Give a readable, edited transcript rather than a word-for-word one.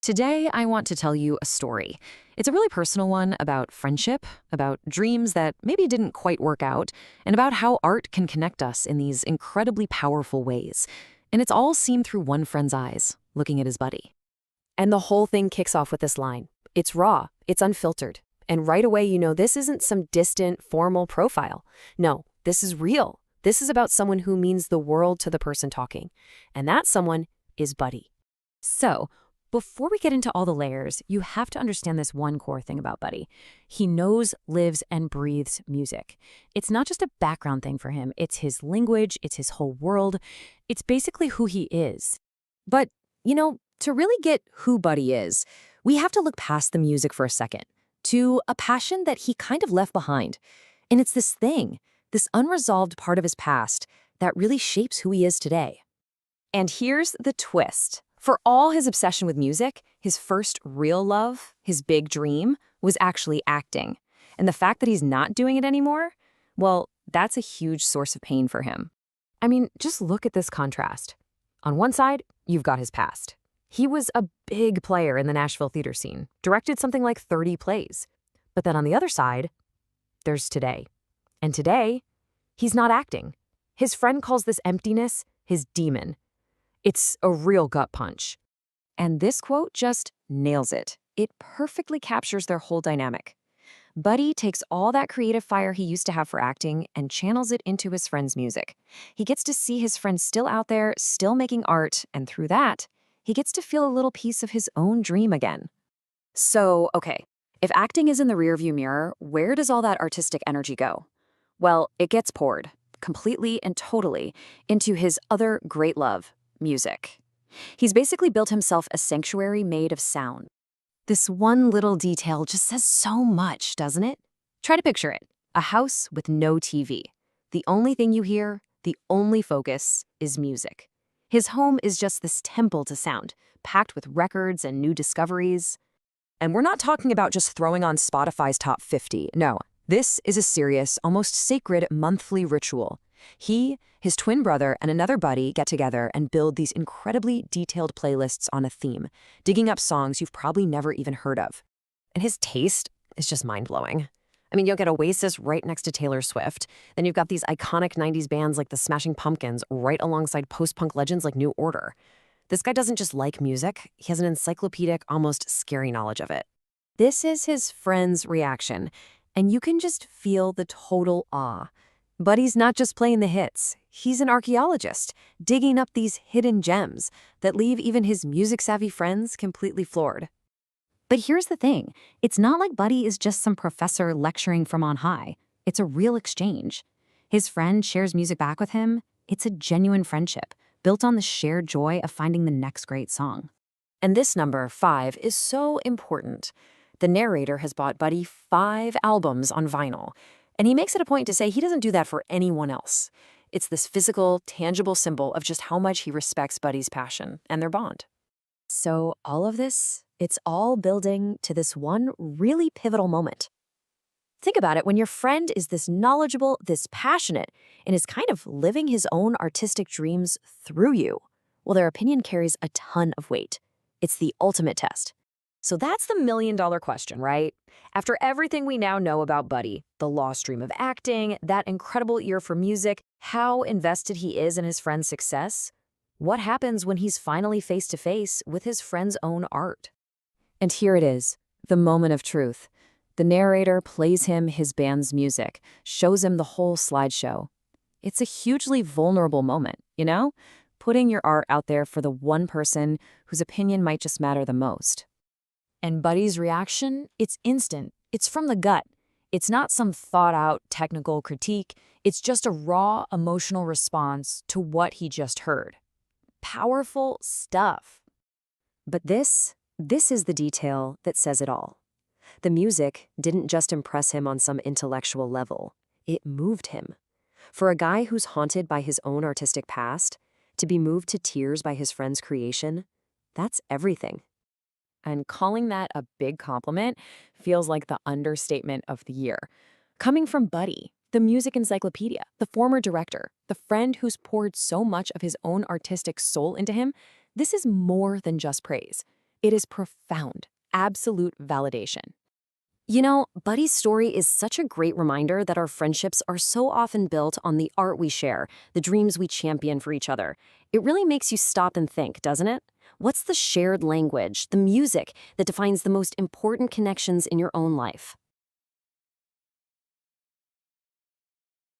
Today, I want to tell you a story. It's a really personal one about friendship, about dreams that maybe didn't quite work out, and about how art can connect us in these incredibly powerful ways. And it's all seen through one friend's eyes, looking at his buddy. And the whole thing kicks off with this line. It's raw, it's unfiltered. And right away, you know this isn't some distant, formal profile. No, this is real. This is about someone who means the world to the person talking. And that someone is Buddy. So, before we get into all the layers, you have to understand this one core thing about Buddy. He knows, lives, and breathes music. It's not just a background thing for him. It's his language, it's his whole world. It's basically who he is. But, to really get who Buddy is, we have to look past the music for a second, to a passion that he kind of left behind. And it's this thing, this unresolved part of his past that really shapes who he is today. And here's the twist. For all his obsession with music, his first real love, his big dream, was actually acting. And the fact that he's not doing it anymore, well, that's a huge source of pain for him. I mean, just look at this contrast. On one side, you've got his past. He was a big player in the Nashville theater scene, directed something like 30 plays. But then on the other side, there's today. And today, he's not acting. His friend calls this emptiness his demon. It's a real gut punch. And this quote just nails it. It perfectly captures their whole dynamic. Buddy takes all that creative fire he used to have for acting and channels it into his friend's music. He gets to see his friend still out there, still making art, and through that, he gets to feel a little piece of his own dream again. So, okay, if acting is in the rearview mirror, where does all that artistic energy go? Well, it gets poured, completely and totally, into his other great love, music. He's basically built himself a sanctuary made of sound. This one little detail just says so much, doesn't it? Try to picture it. A house with no TV. The only thing you hear, the only focus, is music. His home is just this temple to sound, packed with records and new discoveries. And we're not talking about just throwing on Spotify's top 50. No, this is a serious, almost sacred monthly ritual. He, his twin brother, and another buddy get together and build these incredibly detailed playlists on a theme, digging up songs you've probably never even heard of. And his taste is just mind-blowing. I mean, you'll get Oasis right next to Taylor Swift. Then you've got these iconic 90s bands like the Smashing Pumpkins right alongside post-punk legends like New Order. This guy doesn't just like music, he has an encyclopedic, almost scary knowledge of it. This is his friend's reaction, and you can just feel the total awe. But he's not just playing the hits. He's an archaeologist, digging up these hidden gems that leave even his music-savvy friends completely floored. But here's the thing. It's not like Buddy is just some professor lecturing from on high. It's a real exchange. His friend shares music back with him. It's a genuine friendship, built on the shared joy of finding the next great song. And this number, 5, is so important. The narrator has bought Buddy 5 albums on vinyl. And he makes it a point to say he doesn't do that for anyone else. It's this physical, tangible symbol of just how much he respects Buddy's passion and their bond. So all of this, it's all building to this one really pivotal moment. Think about it, when your friend is this knowledgeable, this passionate, and is kind of living his own artistic dreams through you, well, their opinion carries a ton of weight. It's the ultimate test. So that's the million-dollar question, right? After everything we now know about Buddy, the lost dream of acting, that incredible ear for music, how invested he is in his friend's success, what happens when he's finally face-to-face with his friend's own art? And here it is, the moment of truth. The narrator plays him his band's music, shows him the whole slideshow. It's a hugely vulnerable moment, putting your art out there for the one person whose opinion might just matter the most. And Buddy's reaction, it's instant. It's from the gut. It's not some thought-out technical critique. It's just a raw emotional response to what he just heard. Powerful stuff. But this is the detail that says it all. The music didn't just impress him on some intellectual level. It moved him. For a guy who's haunted by his own artistic past, to be moved to tears by his friend's creation, that's everything. And calling that a big compliment feels like the understatement of the year. Coming from Buddy, the music encyclopedia, the former director, the friend who's poured so much of his own artistic soul into him, this is more than just praise. It is profound, absolute validation. You know, Buddy's story is such a great reminder that our friendships are so often built on the art we share, the dreams we champion for each other. It really makes you stop and think, doesn't it? What's the shared language, the music that defines the most important connections in your own life?